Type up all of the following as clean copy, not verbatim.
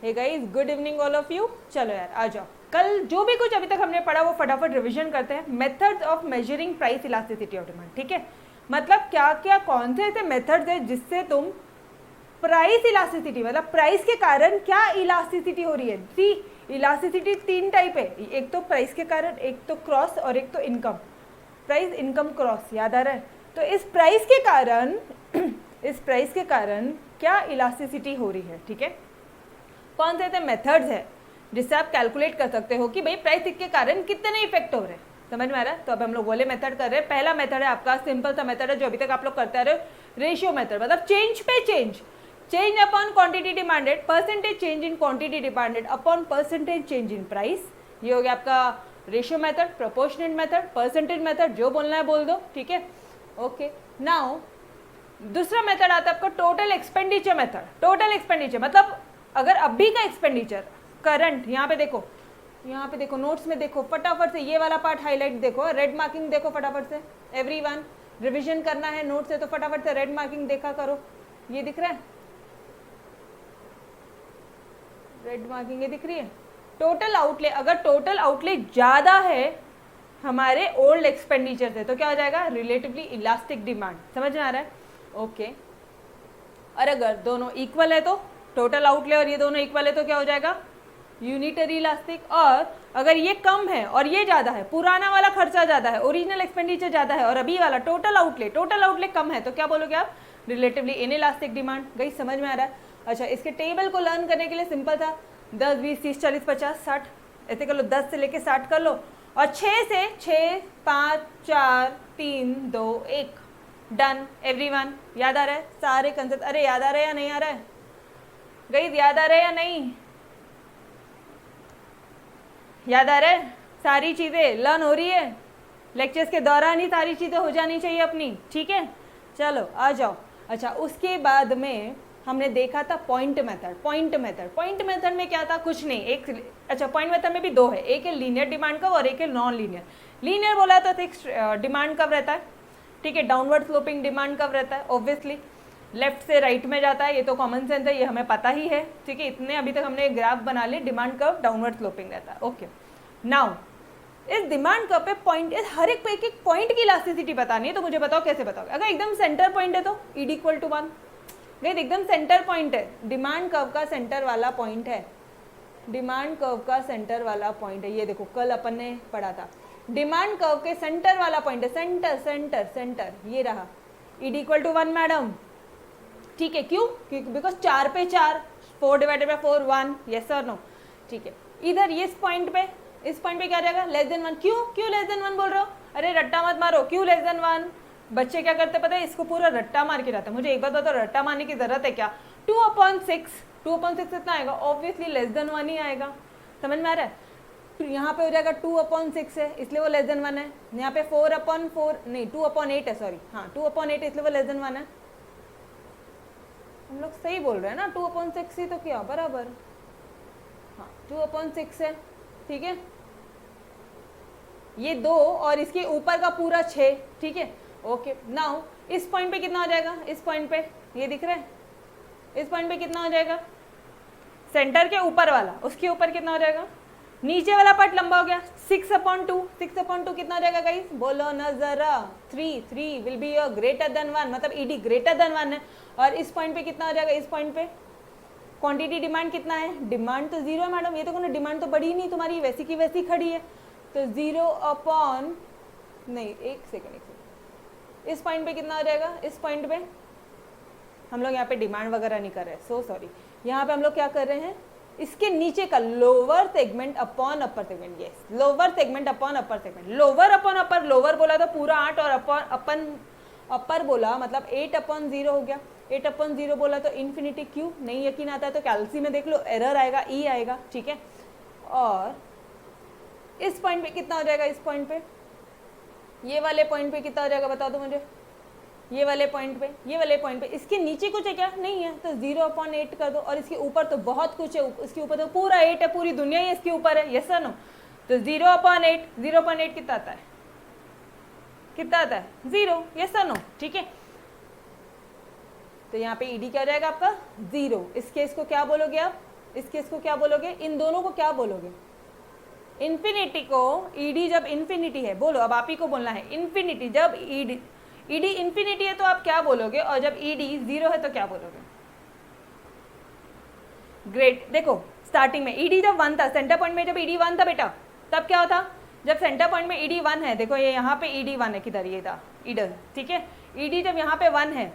Hey guys, good evening all of you. चलो यार आ जाओ, कल जो भी कुछ अभी तक हमने पढ़ा वो फटाफट रिवीजन करते हैं। Methods of measuring price elasticity of demand, ठीक है। मतलब क्या क्या कौन से ऐसे मेथड्स है जिससे तुम प्राइस इलास्टिसिटी, मतलब प्राइस के कारण क्या इलास्टिसिटी हो रही है। सी, इलास्टिसिटी 3 टाइप है, एक तो प्राइस के कारण, एक तो क्रॉस और एक तो इनकम। प्राइस, इनकम, क्रॉस, याद आ रहा है। तो इस प्राइस के कारण इस प्राइस के कारण क्या इलास्टिसिटी हो रही है, ठीक है। कौन से ऐसे मेथड्स है जिससे आप कैलकुलेट कर सकते हो कि भाई प्राइस के कारण कितने इफेक्ट हो रहे हैं, समझ में आ रहा है। तो अब हम लोग वाले मेथड कर रहे हैं। पहला मेथड है आपका सिंपल सा मेथड है जो अभी तक आप लोग करते आ रहे हो, रेशियो मेथड। मतलब चेंज पे change, change upon quantity demanded, percentage change in quantity demanded upon percentage change in price. ये हो गया आपका ratio method, proportionate method, percentage method, जो बोलना है बोल दो, ठीक है। ओके, नाउ दूसरा मेथड आता है आपका total expenditure method. Total expenditure मतलब अगर अभी का एक्सपेंडिचर करंट, यहाँ पे देखो, यहाँ पे देखो, नोट्स में देखो, फटाफट से ये वाला पार्ट हाईलाइट देखो, रेड मार्किंग देखो फटाफट से। एवरीवन रिवीजन करना है नोट से तो फटाफट से रेड मार्किंग देखा करो। ये दिख रहा है रेड मार्किंग, ये दिख रही है। टोटल आउटले, अगर टोटल आउटले ज्यादा है हमारे ओल्ड एक्सपेंडिचर से तो क्या हो जाएगा, रिलेटिवली इलास्टिक डिमांड। समझ में आ रहा है? ओके। और अगर दोनों इक्वल है तो टोटल आउटले और ये दोनों इक्वल है तो क्या हो जाएगा, यूनिटरी इलास्टिक। और अगर ये कम है और ये ज़्यादा है, पुराना वाला खर्चा ज़्यादा है, ओरिजिनल एक्सपेंडिचर ज़्यादा है और अभी वाला टोटल आउटले कम है तो क्या बोलोगे आप, रिलेटिवली इन इलास्टिक डिमांड। गई समझ में आ रहा है? अच्छा, इसके टेबल को लर्न करने के लिए सिंपल था, 10, 20, 30, 40, 50, 60 ऐसे कर लो, 10 से लेके 60 कर लो और 6 से 6, 5, 4, 3, 2, 1 डन। एवरीवन याद आ रहा है सारे कंसेप्ट? अरे याद आ रहा है या नहीं आ रहा है? गई याद आ रहा है या नहीं याद आ रहा है? सारी चीज़ें लर्न हो रही है, लेक्चर्स के दौरान ही सारी चीज़ें हो जानी चाहिए अपनी, ठीक है। चलो आ जाओ। अच्छा, उसके बाद में हमने देखा था पॉइंट मेथड। पॉइंट मेथड में क्या था, कुछ नहीं, एक, अच्छा पॉइंट मेथड में भी दो है, एक है लीनियर डिमांड कर्व और एक है नॉन लीनियर। लीनियर बोला तो फिक्स डिमांड कर्व रहता है, ठीक है, डाउनवर्ड स्लोपिंग डिमांड कर्व रहता है, ऑब्वियसली लेफ्ट से राइट में जाता है, ये तो कॉमन सेंस है, ये हमें पता ही है, ठीक है। इतने अभी तक हमने ग्राफ बना लिए, डिमांड कर्व डाउनवर्ड स्लोपिंग रहता है। ओके, नाउ इस डिमांड कर्व पे पॉइंट, हर एक पॉइंट की इलास्टिसिटी बतानी है तो मुझे बताओ कैसे बताओगे। अगर एकदम सेंटर पॉइंट है तो ईड इक्वल टू 1। गई एकदम सेंटर पॉइंट है, डिमांड कर्व का सेंटर वाला पॉइंट है, डिमांड कर्व का सेंटर वाला पॉइंट है। ये देखो कल अपन ने पढ़ा था, डिमांड कर्व के सेंटर वाला पॉइंट है, सेंटर सेंटर सेंटर, ये रहा, ईड इक्वल टू 1 मैडम, ठीक है। क्यों? क्योंकि बिकॉज 4 पे 4, 4 डिवाइडेड बाय 4 1, यस और नो, ठीक है। इधर ये इस पॉइंट पे क्या रहेगा, लेस देन 1। क्यों लेस देन 1 बोल रहे हो? अरे रट्टा मत मारो, क्यों लेस देन 1? बच्चे क्या करते पता है, इसको पूरा रट्टा मार के रहता है। मुझे एक बात बताओ, रट्टा मारने की जरूरत है क्या? 2/6 कितना आएगा, ऑब्वियसली लेस देन 1 ही आएगा। समझ में आ रहा है? तो यहाँ पे हो जाएगा 2/6 है इसलिए वो लेस देन 1 है। यहाँ पे 4/4 नहीं 2/8 है, सॉरी, हाँ 2/8 इसलिए वो लेस देन 1 है। हम लोग सही बोल रहे हैं ना, 2/6 ही तो किया बराबर, हाँ 2/6 है, ठीक है। ये 2 और इसके ऊपर का पूरा 6, ठीक है। ओके, नाउ इस पॉइंट पे कितना हो जाएगा, इस पॉइंट पे ये दिख रहा है, इस पॉइंट पे कितना हो जाएगा, सेंटर के ऊपर वाला, उसके ऊपर कितना हो जाएगा, नीचे वाला पार्ट लंबा हो गया, 6/2। 6/2 कितना हो जाएगा गाइस, बोलो ना जरा, 3 विल बी ग्रेटर देन 1, मतलब ईडी ग्रेटर देन 1 है। और इस पॉइंट पे कितना हो जाएगा, इस पॉइंट पे क्वांटिटी डिमांड कितना है, डिमांड तो 0 है मैडम, ये तो कोई डिमांड तो बढ़ी नहीं तुम्हारी, वैसी की वैसी खड़ी है, तो 0 नहीं, एक सेकेंड, इस पॉइंट पे कितना हो जाएगा, इस पॉइंट पे हम लोग यहाँ पे डिमांड वगैरह नहीं कर रहे, सो सॉरी, यहाँ पे हम लोग क्या कर रहे हैं, इसके नीचे का lower segment upon upper segment, yes, lower segment upon upper segment, lower upon upper, lower बोला तो पूरा 8 और अपर बोला मतलब 8/0 हो गया, 8/0 बोला तो इन्फिनिटी। क्यू नहीं यकीन आता है तो कैलसी में देख लो, एरर आएगा, ई आएगा, ठीक है। और इस पॉइंट पे कितना हो जाएगा, इस पॉइंट पे, ये वाले पॉइंट पे कितना हो जाएगा बता दो मुझे, ये वाले पॉइंट पे, इसके नीचे कुछ है क्या, नहीं है, तो 0/8 कर दो। और इसके ऊपर तो बहुत कुछ है, इसके ऊपर तो पूरा 8 है, पूरी दुनिया ही इसके ऊपर है, यस सर नो। तो 0/8 कितना आता है, 0, यस सर नो, ठीक है। तो यहाँ पे ईडी क्या हो जाएगा आपका 0, इस केस को क्या बोलोगे आप, इस केस को क्या बोलोगे, इन दोनों को क्या बोलोगे, इन्फिनिटी को, ईडी जब इन्फिनिटी है, बोलो अब आप ही को बोलना है, इन्फिनिटी जब ईडी इन्फिनिटी है तो आप क्या बोलोगे, और जब ईडी 0 है तो क्या बोलोगे। ग्रेट, देखो स्टार्टिंग में ईडी जब 1 था, सेंटर पॉइंट में जब ईडी 1 था बेटा, तब क्या होता, जब सेंटर पॉइंट में ईडी 1 है, देखो ये यहाँ पे ईडी 1 है, किधर ये था ईडर, ठीक है, ईडी जब यहाँ पे 1 है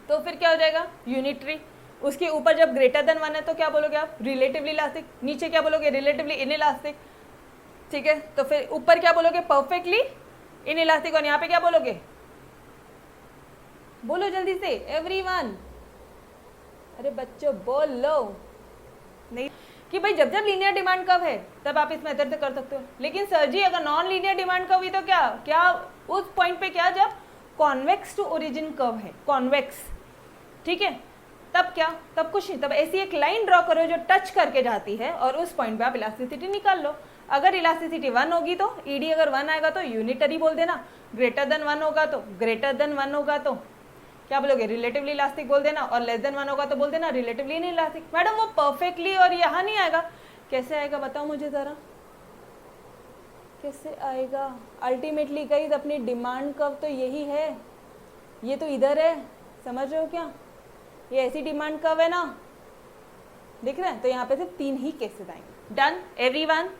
तो फिर क्या हो जाएगा, यूनिटरी। उसके ऊपर जब ग्रेटर देन 1 है तो क्या बोलोगे आप, रिलेटिवली इलास्टिक, नीचे क्या बोलोगे, रिलेटिवली इन इलास्टिक, ठीक है, तो फिर ऊपर क्या बोलोगे, परफेक्टली इन इलास्टिक, और यहाँ पे क्या बोलोगे, बोलो जल्दी से एवरीवन, अरे बच्चों बोलो, नहीं कि भाई जब जब लीनियर डिमांड कर्व है तब आप इस मेथड से कर सकते हो, लेकिन सर जी अगर नॉन लीनियर डिमांड कर्व हुई तो क्या क्या उस पॉइंट पे क्या, जब कॉन्वेक्स टू ओरिजिन कर्व है, कॉन्वेक्स, ठीक है, तब क्या, तब कुछ नहीं, तब ऐसी एक लाइन ड्रॉ करो जो टच करके जाती है और उस पॉइंट पे आप इलास्टिसिटी निकाल लो। अगर इलास्टिसिटी 1 होगी तो ईडी अगर 1 आएगा तो यूनिटरी बोल देना, ग्रेटर देन 1 होगा तो क्या बोलोगे, रिलेटिवली इलास्टिक बोल देना, और लेस देन 1 होगा तो बोल देना रिलेटिवली इन इलास्टिक। मैडम वो परफेक्टली और यहाँ नहीं आएगा, कैसे आएगा बताओ मुझे ज़रा, कैसे आएगा, अल्टीमेटली गाइस अपनी डिमांड कर्व तो यही है, ये तो इधर है, समझ रहे हो क्या, ये ऐसी डिमांड कर्व है ना, दिख रहे हैं, तो यहाँ पे सिर्फ 3 ही केसेस आएंगे। डन एवरीवन,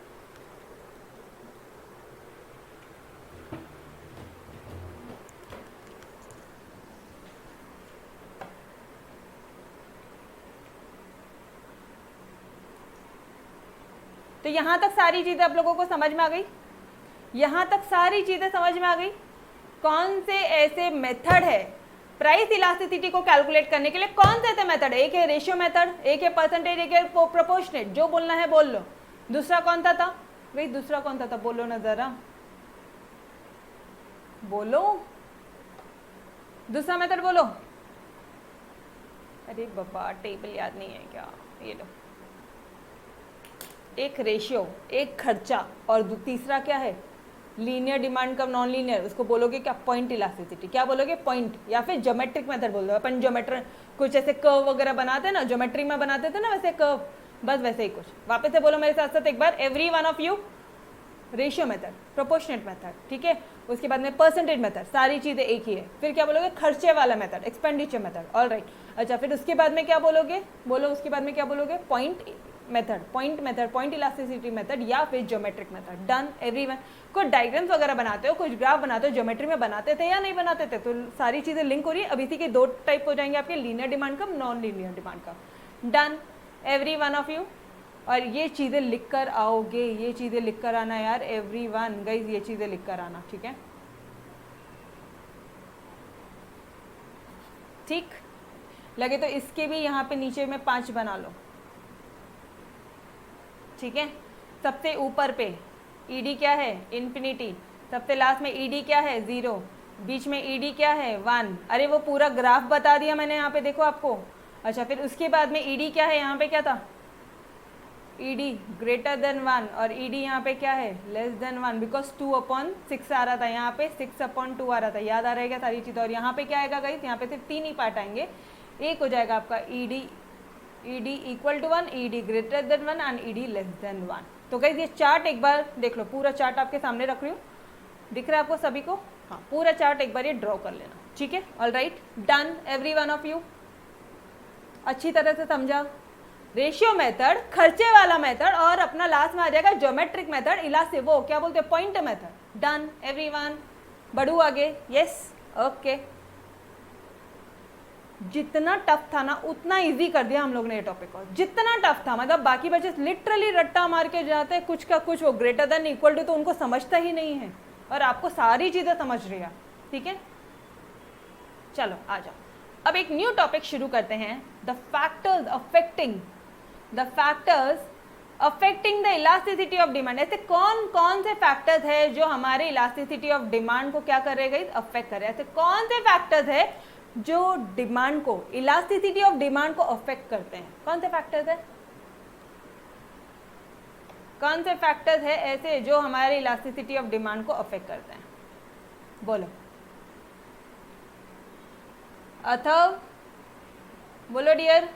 तो यहाँ तक सारी चीज़ें आप लोगों को समझ में आ गई, यहाँ तक सारी चीज़ें समझ में आ गई। कौन से ऐसे मेथड है प्राइस इलास्टिसिटी को कैलकुलेट करने के लिए, कौन से ऐसे मेथड, एक है रेशियो मेथड, एक है परसेंटेज, एक है प्रोपोर्शनेट, जो बोलना है बोल लो। दूसरा कौन सा था भाई, दूसरा कौन सा था बोलो ना जरा, बोलो दूसरा मेथड बोलो, अरे बाबा टेबल याद नहीं है क्या, ये लो, एक रेशियो, एक खर्चा, और तीसरा क्या है, linear demand curve, non linear, उसको बोलोगे क्या, पॉइंट इलास्टिसिटी, क्या बोलोगे, पॉइंट, या फिर ज्योमेट्रिक मेथड बोल दो। अपन ज्योमेट्री कुछ ऐसे कर्व वगैरह बनाते हैं ना, ज्योमेट्री में बनाते थे ना वैसे कर्व, बस वैसे ही कुछ। वापस से बोलो मेरे साथ साथ एक बार, every one of you, ratio method, proportionate method, ठीक है, उसके बाद में परसेंटेज मेथड, सारी चीज़ें एक ही है। फिर क्या बोलोगे, खर्चे वाला method, expenditure method, all right. अच्छा फिर उसके बाद में क्या बोलोगे, बोलो उसके बाद में क्या बोलोगे, point method, point elasticity method, या फिर ज्योमेट्रिक मेथड। Done everyone. कोई डायग्राम्स वगैरह बनाते हो, कुछ ग्राफ बनाते हो, ज्योमेट्री में बनाते थे या नहीं बनाते थे, तो सारी चीज़ें लिंक हो रही है। अब इसी के 2 टाइप हो जाएंगे आपके, linear demand curve, non linear demand curve. Done every one of you. और ये चीज़ें लिख कर आओगे, ये चीज़ें लिख कर आना यार एवरीवन, गाइस ये चीज़ें लिख कर आना, ठीक है, ठीक लगे तो इसके भी यहाँ पे नीचे में 5 बना लो, ठीक है। सबसे ऊपर पे ईडी क्या है, इन्फिनिटी, सबसे लास्ट में ईडी क्या है, 0, बीच में ईडी क्या है, 1। अरे वो पूरा ग्राफ बता दिया मैंने यहाँ पे, देखो आपको। अच्छा फिर उसके बाद में ईडी क्या है, यहाँ पे क्या था, ईडी ग्रेटर देन 1, और ईडी यहाँ पे क्या है, लेस देन 1, बिकॉज 2/6 आ रहा था, यहाँ पे 6/2 आ रहा था। याद आ रहेगा सारी चीज़। और यहाँ पे क्या आएगा गाइस, यहाँ पे सिर्फ 3 ही पार्ट आएंगे। एक हो जाएगा आपका ED equal to 1, ED greater than 1 and ED less than 1। तो गाइस ये चार्ट एक बार देख लो, पूरा चार्ट आपके सामने रख रही हूँ, दिख रहा है आपको सभी को, हाँ पूरा चार्ट एक बार ये ड्रॉ कर लेना, ठीक है, all right. Done every one of you, अच्छी तरह से समझा। रेशियो मेथड, खर्चे वाला मेथड, और अपना लास्ट में आ जाएगा ज्योमेट्रिक मेथड, इलास्टिक, वो क्या बोलते हैं, पॉइंट मेथड। Done everyone. बढ़ू आगे, यस ओके। जितना टफ था ना उतना इजी कर दिया हम लोग ने ये टॉपिक को, जितना टफ था, मतलब बाकी बच्चे लिटरली रट्टा मार के जाते हैं कुछ का कुछ, वो ग्रेटर देन इक्वल टू तो उनको समझता ही नहीं है, और आपको सारी चीजें समझ रही है, ठीक है। चलो आ जाओ, अब एक न्यू टॉपिक शुरू करते हैं, the factors affecting the elasticity of demand. ऐसे कौन कौन से फैक्टर्स है जो हमारे इलास्टिसिटी ऑफ डिमांड को क्या करेगा, अफेक्ट करे। ऐसे कौन से फैक्टर्स है जो डिमांड को, इलास्टिसिटी ऑफ डिमांड को अफेक्ट करते हैं, कौन से फैक्टर्स है, कौन से फैक्टर्स है ऐसे जो हमारे इलास्टिसिटी ऑफ डिमांड को अफेक्ट करते हैं, बोलो। अथव बोलो डियर,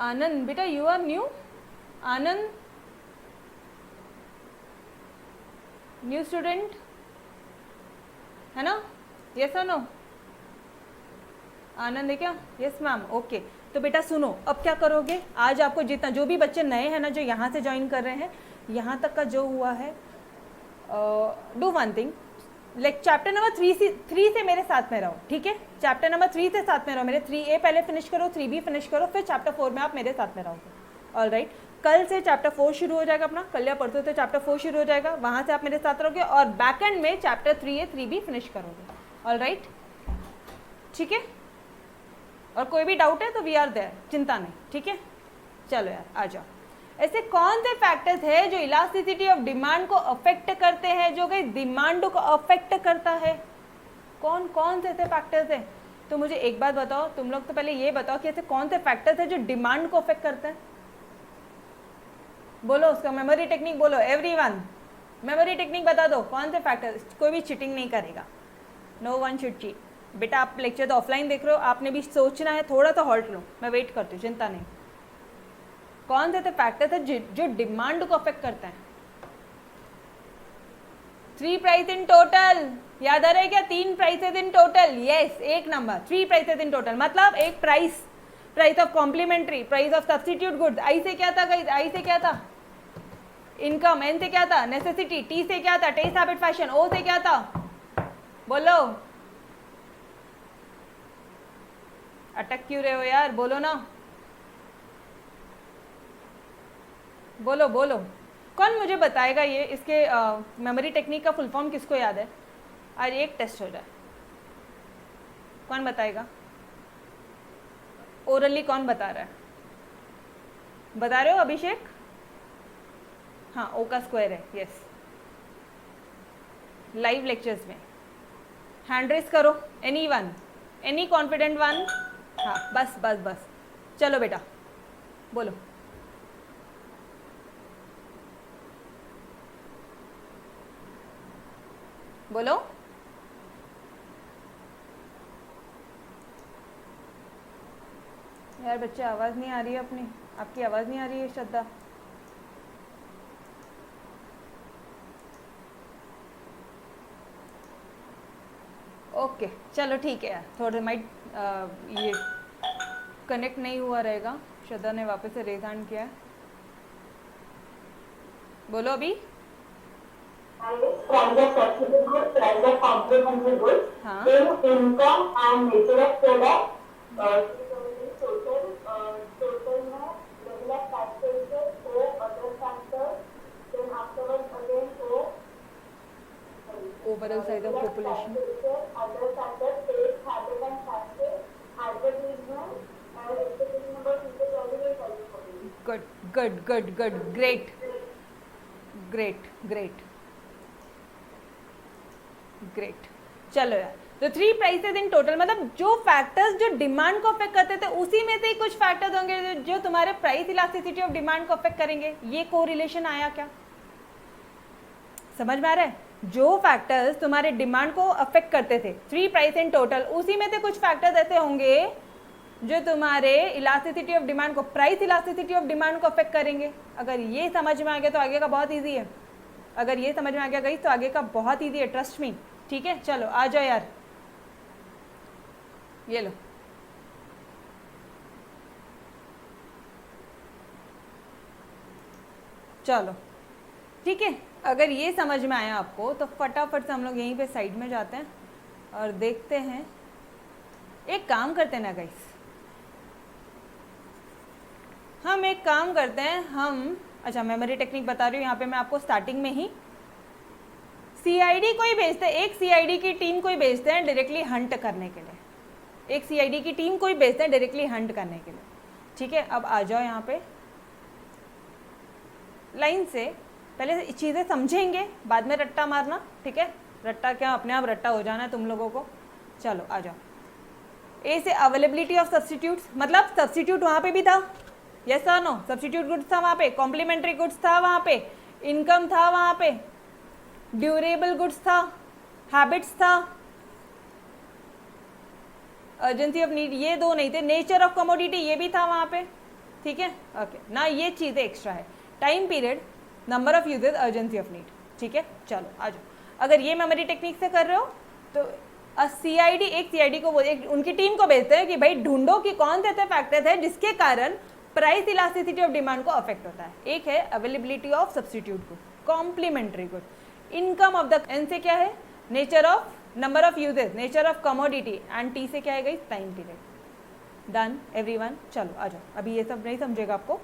आनंद बेटा, you are new? Anand, new student है ना? यस और नो? आनंद है क्या? Yes ma'am, okay. तो बेटा सुनो, अब क्या करोगे, आज आपको जितना, जो भी बच्चे नए हैं ना, जो यहाँ से ज्वाइन कर रहे हैं, यहाँ तक का जो हुआ है, do one thing, like chapter number 3 से मेरे साथ में रहो, ठीक है? चैप्टर नंबर 3 से साथ में रहो मेरे। 3A पहले फिनिश करो, 3B फिनिश करो, फिर चैप्टर 4 में आप मेरे साथ में रहोगे। ऑल राइट, कल से चैप्टर 4 शुरू हो जाएगा अपना, कल या परसों से चैप्टर 4 शुरू हो जाएगा, वहाँ से आप मेरे साथ रहोगे और बैक एंड में चैप्टर 3A 3B फिनिश करोगे। ऑल राइट, ठीक है? और कोई भी डाउट है तो वी आर देयर, चिंता नहीं, ठीक है? चलो यार आ जाओ। ऐसे कौन से फैक्टर्स है जो इलास्टिसिटी ऑफ डिमांड को अफेक्ट करते हैं, जो कि डिमांड को अफेक्ट करता है? कौन कौन से ऐसे फैक्टर्स हैं? तो मुझे एक बात बताओ, तुम लोग तो पहले ये बताओ कि ऐसे कौन से फैक्टर्स है जो डिमांड को अफेक्ट करते हैं? बोलो उसका मेमोरी टेक्निक बोलो, एवरीवन मेमोरी टेक्निक बता दो, कौन से फैक्टर्स? कोई भी चीटिंग नहीं करेगा, नो वन शुड चीट। बेटा आप लेक्चर तो ऑफलाइन देख रहे हो, आपने भी सोचना है, थोड़ा सा हॉल्ट लो, मैं वेट करती हूँ, चिंता नहीं। कौन से फैक्टर्स है जो डिमांड को अफेक्ट करते हैं? 3 प्राइस इन टोटल, याद आ रहा है क्या? 3 प्राइसेस इन टोटल, यस, एक नंबर। 3 प्राइसेस इन टोटल मतलब एक price of complementary, price of substitute goods. I से क्या था गाइस? आई से क्या था? इनकम। एन से क्या था? नेसेसिटी। टी से क्या था? Test, habit, fashion. ओ से क्या था? बोलो, अटक क्यों रहे हो यार, बोलो ना, बोलो बोलो। कौन मुझे बताएगा ये, इसके मेमोरी टेक्निक का फुल फॉर्म किसको याद है? आज एक टेस्ट हो जाए, कौन बताएगा? ओरली कौन बता रहा है? बता रहे हो अभिषेक? हाँ, ओ का स्क्वायर है, यस। लाइव लेक्चर्स में हैंड रेस करो, any one, any confident one. हाँ बस बस बस, चलो बेटा बोलो। बोलो, यार बच्चे आवाज़ नहीं आ रही है अपनी, आपकी आवाज़ नहीं आ रही है श्रद्धा। ओके चलो ठीक है यार, थोड़े माइट ये कनेक्ट नहीं हुआ रहेगा। श्रद्धा ने वापस से रेज हैंड किया है, बोलो अभी। Price of substitute goods, price of complementary goods, हाँ, income and nature of product, total में regular taxation, so other factors, then afterwards again so overall size of population, other factors, taste, habit and fashion, advertisement, and expectation about future value and value. Good good good good, great great great great. चलो यार, तो 3 prices in total मतलब जो factors जो demand को affect करते थे, उसी में से कुछ फैक्टर्स होंगे जो तुम्हारे प्राइस इलास्टिसिटी ऑफ डिमांड को अफेक्ट करेंगे। ये कोरिलेशन आया क्या, समझ में आ रहा है? जो फैक्टर्स तुम्हारे डिमांड को अफेक्ट करते थे, 3 प्राइस इन टोटल, उसी में से कुछ फैक्टर्स ऐसे होंगे जो तुम्हारे इलास्टिसिटी ऑफ डिमांड को, प्राइस इलास्टिसिटी ऑफ डिमांड को अफेक्ट करेंगे। अगर ये समझ में आ गया तो आगे का बहुत ईजी है, अगर ये समझ में आ गया गई तो आगे का बहुत ईजी है, ट्रस्ट मी। ठीक है, चलो आ जाओ यार, ये लो। चलो ठीक है, अगर ये समझ में आया आपको तो फटाफट से हम लोग यहीं पे साइड में जाते हैं और देखते हैं। एक काम करते हैं ना गाइस, हम एक काम करते हैं, हम अच्छा मेमोरी टेक्निक बता रही हूँ यहाँ पे मैं आपको स्टार्टिंग में ही। सीआईडी को ही भेजते हैं, एक सीआईडी की टीम को ही भेजते हैं डायरेक्टली हंट करने के लिए, एक सीआईडी की टीम को ही भेजते हैं डायरेक्टली हंट करने के लिए। ठीक है, अब आ जाओ यहाँ पे लाइन से, पहले चीज़ें समझेंगे बाद में रट्टा मारना। ठीक है, रट्टा क्या अपने आप रट्टा हो जाना है तुम लोगों को। चलो आ जाओ। ए से अवेलेबिलिटी ऑफ सब्सटीट्यूट्स, मतलब सब्सटीट्यूट वहाँ पे भी था, यस और नो? सब्सटीट्यूट गुड्स था वहाँ पे, कॉम्प्लीमेंट्री गुड्स था वहाँ पे, इनकम था वहाँ पे, ड्यूरेबल गुड्स था, हैबिट्स था, अर्जेंसी ऑफ नीड ये दो नहीं थे, नेचर ऑफ कमोडिटी ये भी था वहाँ पे, ठीक है, ओके ना, ये चीज़ें एक्स्ट्रा है, time period, number of uses, urgency of need, ठीक है। चलो आ जाओ, अगर ये मेमोरी टेक्निक से कर रहे हो तो सीआईडी, एक सीआईडी को उनकी टीम को भेजते हैं कि भाई ढूंढो कि कौन से ऐसे फैक्टर्स है जिसके कारण प्राइस इलास्टिसिटी ऑफ डिमांड को अफेक्ट होता है। एक है availability of substitute good, complementary good, income of the, N से क्या है nature of, number of uses, nature of commodity, and T से क्या है गई टाइम पीरियड। डन एवरीवन, चलो आ जाओ, अभी ये सब नहीं समझेगा आपको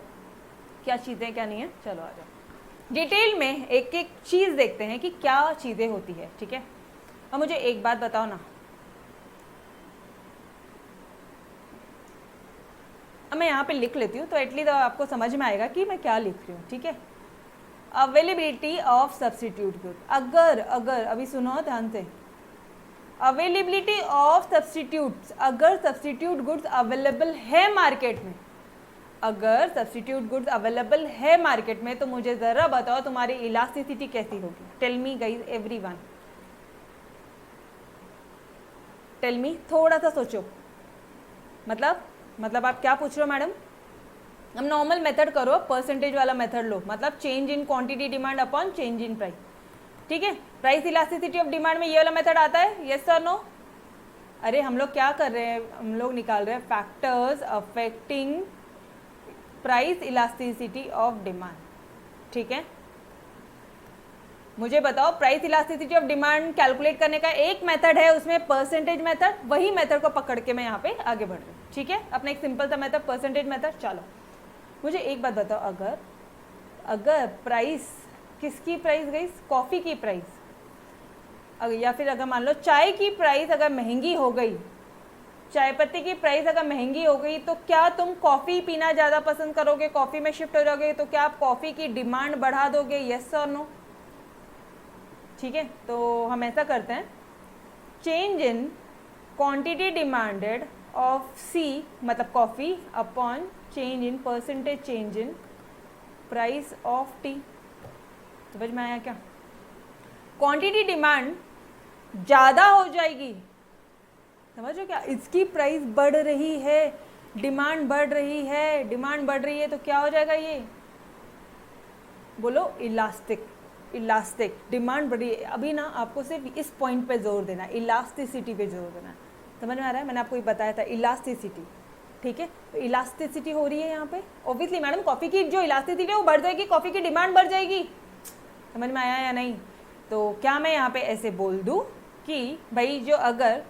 क्या चीज़ें क्या नहीं है, चलो आ जाओ डिटेल में एक एक चीज़ देखते हैं कि क्या चीज़ें होती है, ठीक है। अब मुझे एक बात बताओ ना, अब मैं यहाँ पे लिख लेती हूँ तो एटलीस्ट आपको समझ में आएगा कि मैं क्या लिख रही हूँ, ठीक है। अवेलेबिलिटी ऑफ सब्स्टिट्यूट गुड, अगर अगर अभी सुनो ध्यान से, अवेलेबिलिटी ऑफ सब्स्टिट्यूट्स, अगर सब्स्टिट्यूट गुड्स अवेलेबल है मार्केट में, अगर सब्स्टिट्यूट गुड्स अवेलेबल है मार्केट में, तो मुझे ज़रा बताओ तुम्हारी इलास्टिसिटी कैसी होगी। Tell me guys everyone, tell me, थोड़ा सा सोचो, मतलब आप क्या पूछ रहे हो मैडम, हम नॉर्मल मेथड करो, परसेंटेज वाला मेथड लो, मतलब change in quantity demand upon change in price, ठीक है। प्राइस इलास्टिसिटी ऑफ डिमांड में ये वाला मेथड आता है, यस और नो। अरे हम लोग क्या कर रहे हैं, हम लोग निकाल रहे हैं factors affecting price elasticity of demand, ठीक है। मुझे बताओ price elasticity of demand calculate करने का एक मेथड है, उसमें परसेंटेज मेथड, वही मेथड को पकड़ के मैं यहाँ पे आगे बढ़ रही हूँ, ठीक है। अपना एक सिंपल सा मेथड परसेंटेज मेथड। चलो मुझे एक बात बताओ, अगर प्राइस, किसकी प्राइस गई, कॉफ़ी की प्राइस, या फिर अगर मान लो चाय की प्राइस अगर महंगी हो गई, चाय पत्ती की प्राइस अगर महंगी हो गई, तो क्या तुम कॉफ़ी पीना ज़्यादा पसंद करोगे, कॉफ़ी में शिफ्ट हो जाओगे, तो क्या आप कॉफ़ी की डिमांड बढ़ा दोगे, यस और नो, ठीक है। तो हम ऐसा करते हैं, change in quantity demanded of C, मतलब coffee, upon change in percentage change in price of T. समझ में आया क्या? क्वांटिटी डिमांड ज़्यादा हो जाएगी, समझो क्या, इसकी प्राइस बढ़ रही है, डिमांड बढ़ रही है, डिमांड बढ़ रही है, तो क्या हो जाएगा, ये बोलो इलास्टिक, इलास्टिक डिमांड बढ़ी है। अभी ना आपको सिर्फ इस पॉइंट पे जोर देना, इलास्टिसिटी पे जोर देना, समझ में आ रहा है? मैंने आपको ये बताया था इलास्टिसिटी, ठीक है। तो इलास्टिसिटी हो रही है यहाँ पे, ऑब्वियसली मैडम कॉफ़ी की जो इलास्टिसिटी है वो बढ़ जाएगी, कॉफ़ी की डिमांड बढ़ जाएगी, समझ में आया या नहीं? तो क्या मैं यहाँ पे ऐसे बोल दूँ कि भाई जो अगर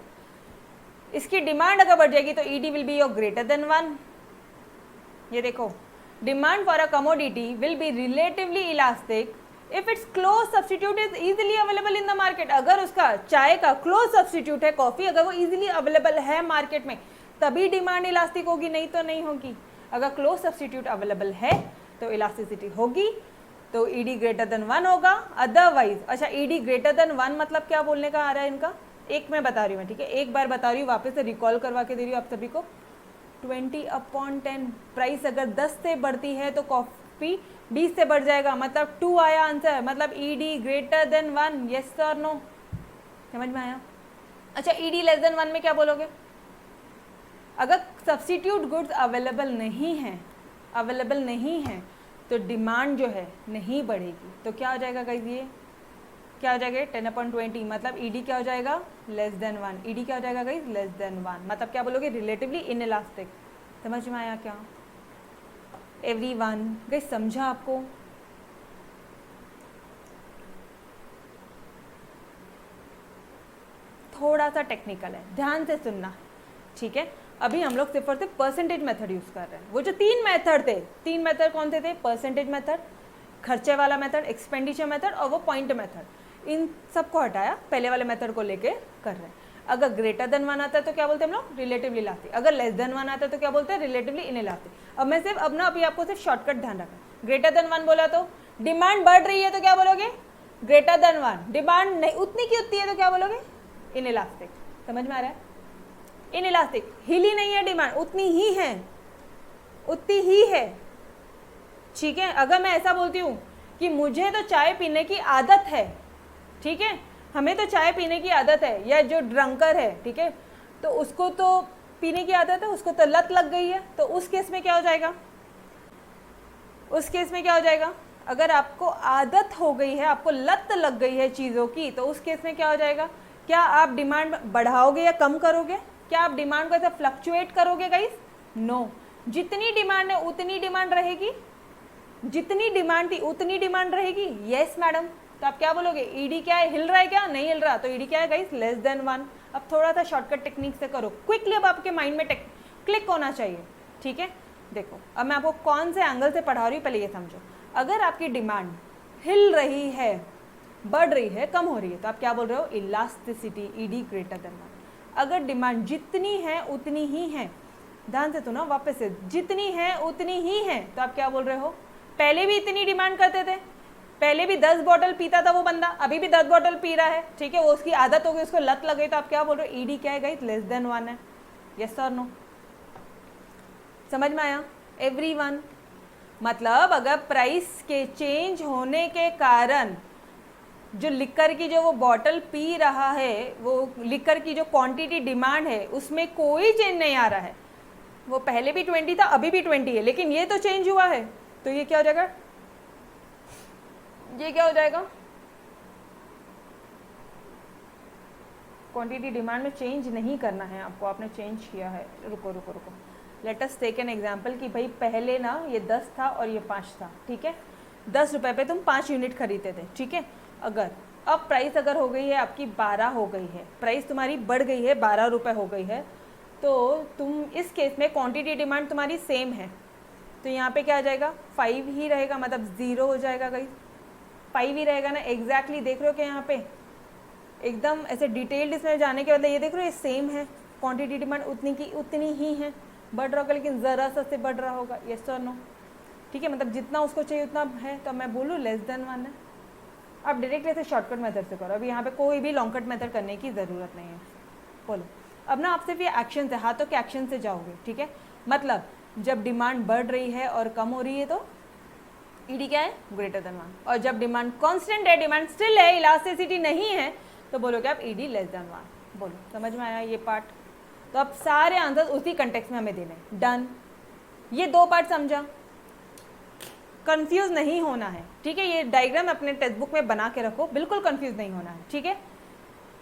इसकी डिमांड अगर बढ़ जाएगी तो ED will be your greater than 1। ये देखो, demand for a commodity will be relatively elastic if it's close substitute is easily available in the market. अगर उसका चाय का क्लोज सब्स्टिट्यूट है कॉफ़ी, अगर वो इजीली अवेलेबल है मार्केट में, तभी डिमांड इलास्टिक होगी, नहीं तो नहीं होगी। अगर क्लोज सब्स्टिट्यूट अवेलेबल है तो इलास्टिसिटी होगी, तो ईडी ग्रेटर देन 1 होगा, अदरवाइज। अच्छा, ईडी ग्रेटर देन 1 मतलब क्या बोलने का आ रहा है इनका, एक मैं बता रही हूँ, ठीक है, एक बार बता रही हूँ, वापस से रिकॉल करवा के दे रही हूँ आप सभी को। 20/10 प्राइस अगर 10 से बढ़ती है तो कॉफ़ी 20 से बढ़ जाएगा, मतलब 2 आया आंसर, मतलब ईडी ग्रेटर देन 1, यस और नो, समझ में आया? अच्छा, ईडी लेस देन 1 में क्या बोलोगे? अगर सब्स्टिट्यूट गुड्स अवेलेबल नहीं है तो डिमांड जो है नहीं बढ़ेगी, तो क्या हो जाएगा गाइस, ये क्या हो जाएगा 10/20, मतलब ईडी क्या हो जाएगा, लेस देन 1। ईडी क्या हो जाएगा गाइस, लेस देन 1, मतलब क्या बोलोगे, रिलेटिवली इनइलास्टिक। समझ में आया क्या एवरीवन? गाइस समझा आपको? थोड़ा सा टेक्निकल है, ध्यान से सुनना, ठीक है। अभी हम लोग सिर्फ और सिर्फ परसेंटेज मेथड यूज़ कर रहे हैं। वो जो 3 मेथड थे, 3 मेथड कौन से थे? परसेंटेज मेथड, खर्चे वाला मेथड, एक्सपेंडिचर मेथड और वो पॉइंट मेथड। इन सबको हटाया, पहले वाले मेथड को लेके कर रहे हैं। अगर ग्रेटर देन 1 आता है तो क्या बोलते हैं हम लोग, रिलेटिवली इलास्टिक। अगर लेस देन 1 आता है तो क्या बोलते हैं, रिलेटिवली इनइलास्टिक। अब मैं सिर्फ अभी आपको सिर्फ शॉर्टकट ध्यान रखना, ग्रेटर देन 1 बोला तो डिमांड बढ़ रही है तो क्या बोलोगे, ग्रेटर देन 1। डिमांड नहीं उतनी की उतनी है तो क्या बोलोगे, इनइलास्टिक। समझ में आ रहा है? इनइलास्टिक, हिली नहीं है डिमांड, उतनी ही है, ठीक है। अगर मैं ऐसा बोलती हूँ कि मुझे तो चाय पीने की आदत है, ठीक है, हमें तो चाय पीने की आदत है, या जो ड्रंकर है, ठीक है, तो उसको तो पीने की आदत है, उसको तो लत लग गई है, तो उस केस में क्या हो जाएगा, उस केस में क्या हो जाएगा, अगर आपको आदत हो गई है, आपको लत लग गई है चीज़ों की, तो उस केस में क्या हो जाएगा, क्या आप डिमांड बढ़ाओगे या कम करोगे, क्या आप डिमांड को ऐसे फ्लक्चुएट करोगे गाइस, नो, जितनी डिमांड है उतनी डिमांड रहेगी, जितनी डिमांड थी उतनी डिमांड रहेगी, यस मैडम। तो आप क्या बोलोगे, ईडी क्या है, हिल रहा है क्या, नहीं हिल रहा, तो ईडी क्या है गाइस, लेस देन 1। अब थोड़ा सा शॉर्टकट टेक्निक से करो क्विकली, अब आपके माइंड में क्लिक होना चाहिए, ठीक है। देखो अब मैं आपको कौन से एंगल से पढ़ा रही हूँ, पहले ये समझो। अगर आपकी डिमांड हिल रही है, बढ़ रही है, कम हो रही है, तो आप क्या बोल रहे हो, इलास्टिसिटी, ईडी ग्रेटर देन 1। अगर डिमांड जितनी है उतनी ही है, ध्यान से सुनो वापस से, जितनी है उतनी ही है, तो आप क्या बोल रहे हो, पहले भी इतनी डिमांड करते थे, पहले भी 10 बॉटल पीता था वो बंदा, अभी भी 10 बॉटल पी रहा है, ठीक है, वो उसकी आदत हो गई, उसको लत लग गई, तो आप क्या बोल रहे हो, ईडी क्या है गाइस, लेस देन 1 है, यस और नो, समझ में आया एवरीवन। मतलब अगर प्राइस के चेंज होने के कारण जो लिकर की जो वो बॉटल पी रहा है, वो लिकर की जो क्वांटिटी डिमांड है उसमें कोई चेंज नहीं आ रहा है, वो पहले भी 20 था अभी भी 20 है, लेकिन ये तो चेंज हुआ है, तो ये क्या हो जाएगा, ये क्या हो जाएगा, क्वांटिटी डिमांड में चेंज नहीं करना है आपको, आपने चेंज किया है, रुको रुको रुको, let us take an example कि भाई पहले ना ये 10 था और ये 5 था, ठीक है, 10 रुपये पे तुम 5 यूनिट खरीदते थे, ठीक है, अगर अब प्राइस अगर हो गई है आपकी 12 हो गई है, प्राइस तुम्हारी बढ़ गई है 12 रुपये हो गई है, तो तुम इस केस में क्वांटिटी डिमांड तुम्हारी सेम है, तो यहाँ पे क्या आ जाएगा, 5 ही रहेगा, मतलब 0 हो जाएगा गाइस, 5 ही रहेगा ना, एग्जैक्टली देख रहे हो कि यहाँ पे एकदम ऐसे डिटेल्ड इसमें जाने के बाद ये देख रहे हो ये सेम है, क्वांटिटी डिमांड उतनी की उतनी ही है, बढ़ रहा होगा लेकिन ज़रा सा से बढ़ रहा होगा, यस और नो, ठीक है, मतलब जितना उसको चाहिए उतना है, तो मैं बोलूँ लेस देन 1 है। आप डायरेक्ट ऐसे शॉर्टकट मेथड से करो, अब यहाँ पे कोई भी लॉन्ग कट मेथड करने की ज़रूरत नहीं है। बोलो अब ना आप सिर्फ ये एक्शन से, हाथों के एक्शन से जाओगे, ठीक है, मतलब जब डिमांड बढ़ रही है और कम हो रही है तो ईडी क्या है, ग्रेटर देन 1, और जब डिमांड कांस्टेंट है, डिमांड स्टिल है, इलास्टिसिटी नहीं है, तो बोलोगे आप ईडी लेस देन 1। बोलो समझ में आया ये पार्ट, तो अब सारे आंसर उसी कंटेक्स्ट में हमें देने हैं, डन। ये 2 पार्ट समझा, कंफ्यूज नहीं होना है, ठीक है, ये डायग्राम अपने टेक्स्ट बुक में बना के रखो, बिल्कुल कंफ्यूज नहीं होना है, ठीक है,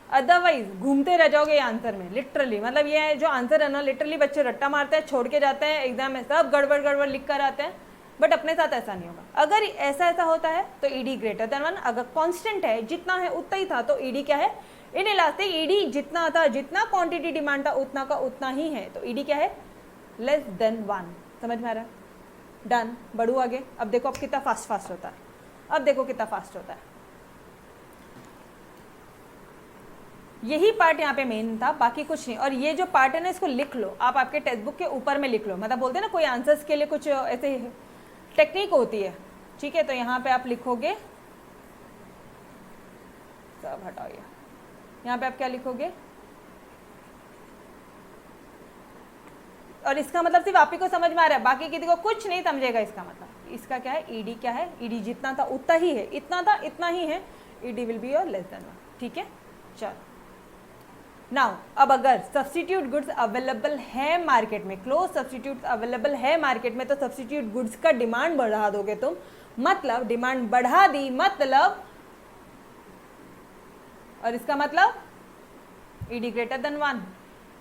अदरवाइज घूमते रह जाओगे ये आंसर में, लिटरली, मतलब ये जो आंसर है ना, लिटरली बच्चे रट्टा मारते हैं, छोड़ के जाते हैं एग्जाम में, सब गड़बड़ गड़बड़ लिख कर आते हैं, बट अपने साथ ऐसा नहीं होगा। अगर ऐसा होता है तो ईडी ग्रेटर देन 1, अगर कांस्टेंट है, जितना है उतना ही था, तो ईडी क्या है, इन इलास्टिक, ईडी जितना था, जितना क्वांटिटी डिमांड था उतना का उतना ही है, तो ईडी क्या है, लेस देन 1। समझ में आ रहा है, डन। बढ़ू आगे, अब देखो अब कितना फास्ट होता है, अब देखो कितना फास्ट होता है, यही पार्ट यहाँ पे मेन था, बाकी कुछ नहीं। और ये जो पार्ट है ना, इसको लिख लो आप, आपके टेक्स्ट बुक के ऊपर में लिख लो, मतलब बोलते हैं ना कोई आंसर्स के लिए कुछ ऐसे टेक्निक होती है, ठीक है, तो यहाँ पे आप लिखोगे, सब हटाइए, यहाँ पे आप क्या लिखोगे, और इसका मतलब सिर्फ आप ही को समझ में आ रहा है, बाकी किसी को कुछ नहीं समझेगा इसका मतलब। इसका क्या है, ईडी क्या है, ईडी जितना था उतना ही है, इतना था इतना ही है, ED will be your less than 1, ठीक है। चलो नाउ अब अगर सब्स्टिट्यूट गुड्स अवेलेबल है मार्केट में, क्लोज सब्स्टिट्यूट अवेलेबल है मार्केट में, तो सब्स्टिट्यूट गुड्स का डिमांड बढ़ा दोगे तुम, मतलब डिमांड बढ़ा दी, मतलब, और इसका मतलब ईडी ग्रेटर देन 1,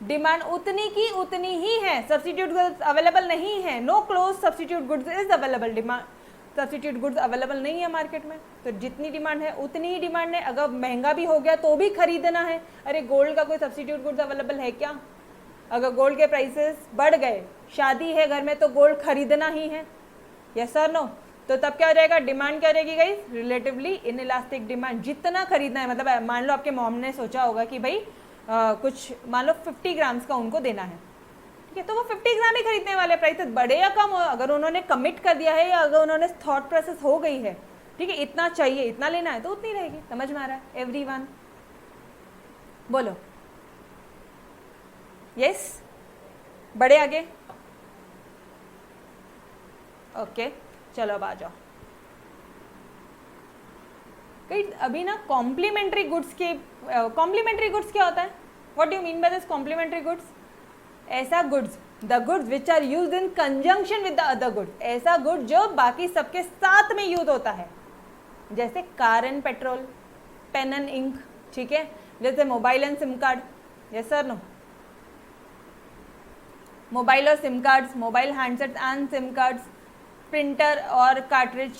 डिमांड उतनी की उतनी ही है, सब्स्टिट्यूट गुड्स अवेलेबल नहीं है, no close substitute goods is available, demand substitute goods available नहीं है मार्केट में, तो जितनी डिमांड है उतनी ही डिमांड है, अगर महंगा भी हो गया तो भी खरीदना है। अरे गोल्ड का कोई सब्स्टिट्यूट गुड्स अवेलेबल है क्या, अगर गोल्ड के प्राइसेस बढ़ गए, शादी है घर में, तो गोल्ड खरीदना ही है, यस और नो, तो तब क्या हो जाएगा, डिमांड क्या हो जाएगी guys, relatively in elastic demand, जितना खरीदना है, मतलब मान लो आपके मॉम ने सोचा होगा कि भाई कुछ मान लो 50 ग्राम्स का उनको देना है, ठीक है, तो वो 50 ग्राम ही खरीदने वाले, प्राइसेस बढ़े या कम हो, अगर उन्होंने कमिट कर दिया है या अगर उन्होंने थॉट प्रोसेस हो गई है, ठीक है, इतना चाहिए इतना लेना है, तो उतनी रहेगी। समझ में आ रहा है एवरीवन, बोलो यस, बढ़े आगे, ओके चलो अब आ जाओ। कई अभी ना कॉम्प्लीमेंट्री गुड्स के, कॉम्प्लीमेंट्री गुड्स क्या होता है, what do you mean by this complementary goods, ऐसा goods the goods which are use in conjunction with the other goods, ऐसा गुड जो बाकी सबके साथ में यूज होता है, जैसे car and petrol, pen and ink, ठीक है, जैसे mobile and sim card, yes sir no, mobile और sim cards, mobile handset and sim cards, printer और कार्ट्रिज,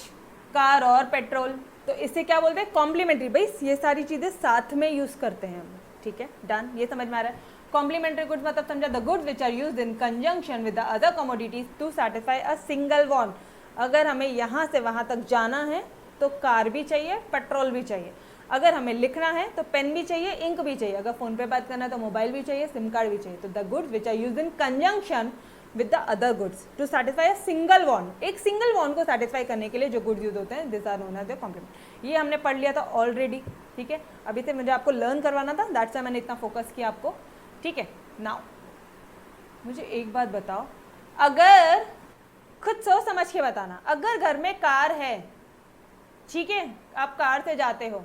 कार और पेट्रोल, तो इसे क्या बोलते हैं, कॉम्प्लीमेंट्री। भाई ये सारी चीज़ें साथ में यूज़ करते हैं हम, ठीक है, डन, ये समझ में आ रहा है। कॉम्प्लीमेंट्री गुड्स मतलब समझा, the goods which are used in conjunction with the other commodities to satisfy a single want. अगर हमें यहाँ से वहाँ तक जाना है तो कार भी चाहिए, पेट्रोल भी चाहिए, अगर हमें लिखना है तो पेन भी चाहिए, इंक भी चाहिए, अगर फ़ोन पे बात करना है तो मोबाइल भी चाहिए, सिम कार्ड भी चाहिए। तो the goods which are used in conjunction with the other goods to satisfy a single want, एक सिंगल वांट को सैटिस्फाई करने के लिए जो गुड्स यूज होते हैं, this are known as the complement. ये हमने पढ़ लिया था ऑलरेडी, ठीक है, अभी से मुझे आपको लर्न करवाना था, दैट्स व्हाई मैंने इतना फोकस किया आपको, ठीक है। नाउ मुझे एक बात बताओ, अगर खुद सोच समझ के बताना, अगर घर में कार है, ठीक है, आप कार से जाते हो,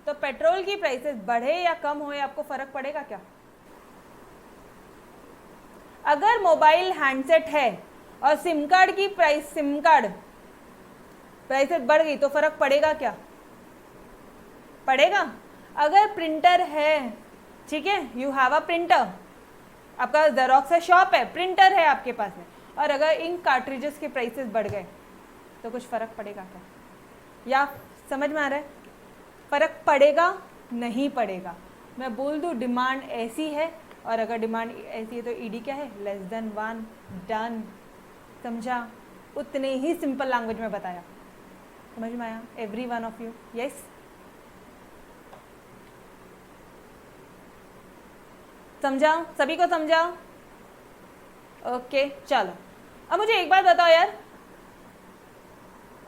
तो पेट्रोल की प्राइसेस बढ़े या कम हो, आपको फर्क पड़ेगा क्या? अगर मोबाइल हैंडसेट है और सिम कार्ड की प्राइस, सिम कार्ड प्राइसेस बढ़ गई तो फर्क पड़ेगा क्या? पड़ेगा। अगर प्रिंटर है, ठीक है, यू हैव अ प्रिंटर, आपका जेरोक्स है, शॉप है, प्रिंटर है आपके पास में, और अगर इन कार्ट्रिजेस के प्राइसेस बढ़ गए तो कुछ फ़र्क पड़ेगा क्या? या समझ में आ रहा है? फ़र्क पड़ेगा नहीं पड़ेगा? मैं बोल दूँ डिमांड ऐसी है, और अगर डिमांड ऐसी है तो ईडी क्या है, लेस देन 1, डन, समझा? उतने ही सिंपल लैंग्वेज में बताया, समझ में आया every one of you? Yes, समझा? सभी को समझा? ओके, चलो अब मुझे एक बात बताओ यार,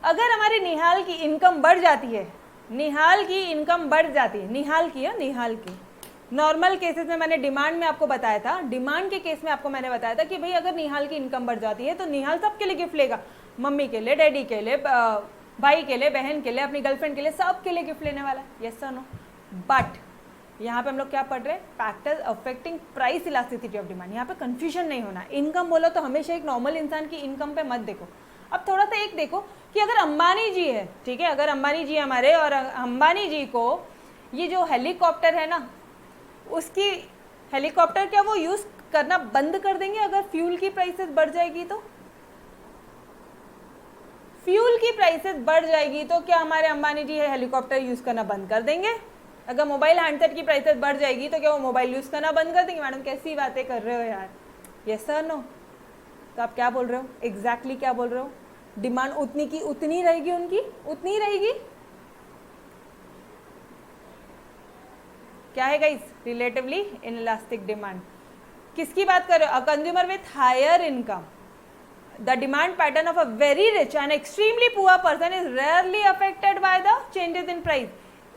अगर हमारी निहाल की इनकम बढ़ जाती है, निहाल की इनकम बढ़ जाती है, निहाल की है, निहाल की, नॉर्मल केसेस में मैंने डिमांड में आपको बताया था, डिमांड के केस में आपको मैंने बताया था कि भाई अगर निहाल की इनकम बढ़ जाती है तो निहाल सबके लिए गिफ्ट लेगा, मम्मी के लिए, डैडी के लिए, भाई के लिए, बहन के लिए, अपनी गर्लफ्रेंड के लिए, सबके लिए गिफ्ट लेने वाला है, यस और नो? बट यहाँ पे हम लोग क्या पढ़ रहे हैं, factors affecting price elasticity of demand. यहाँ पे कंफ्यूजन नहीं होना, इनकम बोलो तो हमेशा एक नॉर्मल इंसान की इनकम पे मत देखो। अब थोड़ा सा एक देखो कि अगर अंबानी जी है, ठीक है, अगर अंबानी जी हमारे, और अंबानी जी को ये जो हेलीकॉप्टर है ना, उसकी हेलीकॉप्टर क्या वो यूज़ करना बंद कर देंगे अगर फ्यूल की प्राइसेस बढ़ जाएगी तो? फ्यूल की प्राइसेस बढ़ जाएगी तो क्या हमारे अंबानी जी हेलीकॉप्टर यूज़ करना बंद कर देंगे? अगर मोबाइल हैंडसेट की प्राइसेस बढ़ जाएगी तो क्या वो मोबाइल यूज़ करना बंद कर देंगे? मैडम कैसी बातें कर रहे हो यार, यस सर नो? तो आप क्या बोल रहे हो, एग्जैक्टली क्या बोल रहे हो? डिमांड उतनी की उतनी रहेगी, उनकी उतनी रहेगी। क्या है गाइस, रिलेटिवली इनइलास्टिक डिमांड। किसकी बात कर रहे हो? A consumer with higher income, the demand pattern of a very rich and extremely poor person is rarely affected by the changes in price.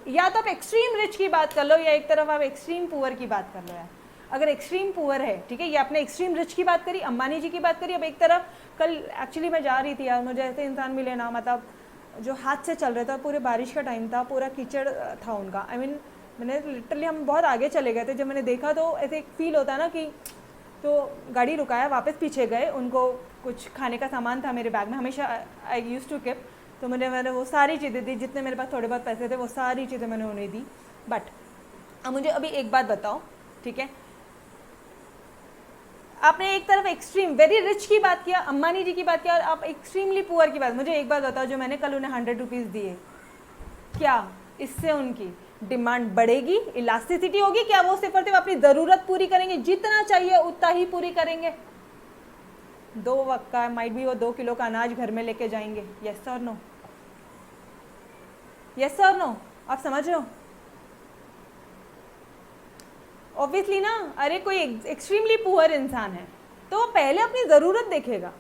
या तो आप एक्सट्रीम रिच की बात कर लो, या एक तरफ आप एक्सट्रीम पुअर की बात कर लो यार। अगर एक्सट्रीम पुअर है, ठीक है, ये आपने एक्सट्रीम रिच की बात करी, अंबानी जी की बात करी। अब एक तरफ कल एक्चुअली मैं जा रही थी यार, मुझे ऐसे इंसान मिले ना, मतलब जो हाथ से चल रहे थे, पूरे बारिश का टाइम था, पूरा कीचड़ था उनका, आई मीन मैंने लिटरली, हम बहुत आगे चले गए थे, जब मैंने देखा तो ऐसे एक फील होता है ना कि, तो गाड़ी रुकाया, वापस पीछे गए, उनको कुछ खाने का सामान था मेरे बैग में, हमेशा आई यूज टू कीप, तो मैंने वो सारी चीज़ें दी, जितने मेरे पास थोड़े बहुत पैसे थे वो सारी चीज़ें मैंने उन्हें दी। बट अब मुझे अभी एक बात बताओ, ठीक है, आपने एक तरफ एक्सट्रीम वेरी रिच की बात किया, अंबानी जी की बात किया, और आप एक्सट्रीमली पुअर की बात, मुझे एक बात बताओ, जो मैंने कल उन्हें 100 रुपीज़ दिए, क्या इससे उनकी डिमांड बढ़ेगी, इलास्टिसिटी होगी? क्या वो सिर्फ अपनी ज़रूरत पूरी करेंगे, जितना चाहिए उतना ही पूरी करेंगे? 2 वक्त का माइट भी वो 2 किलो का अनाज घर में लेके जाएंगे, यस और नो? यस और नो? आप समझ रहे हो? ऑब्वियसली ना, अरे कोई एक्सट्रीमली पुअर इंसान है तो वो पहले अपनी ज़रूरत देखेगा,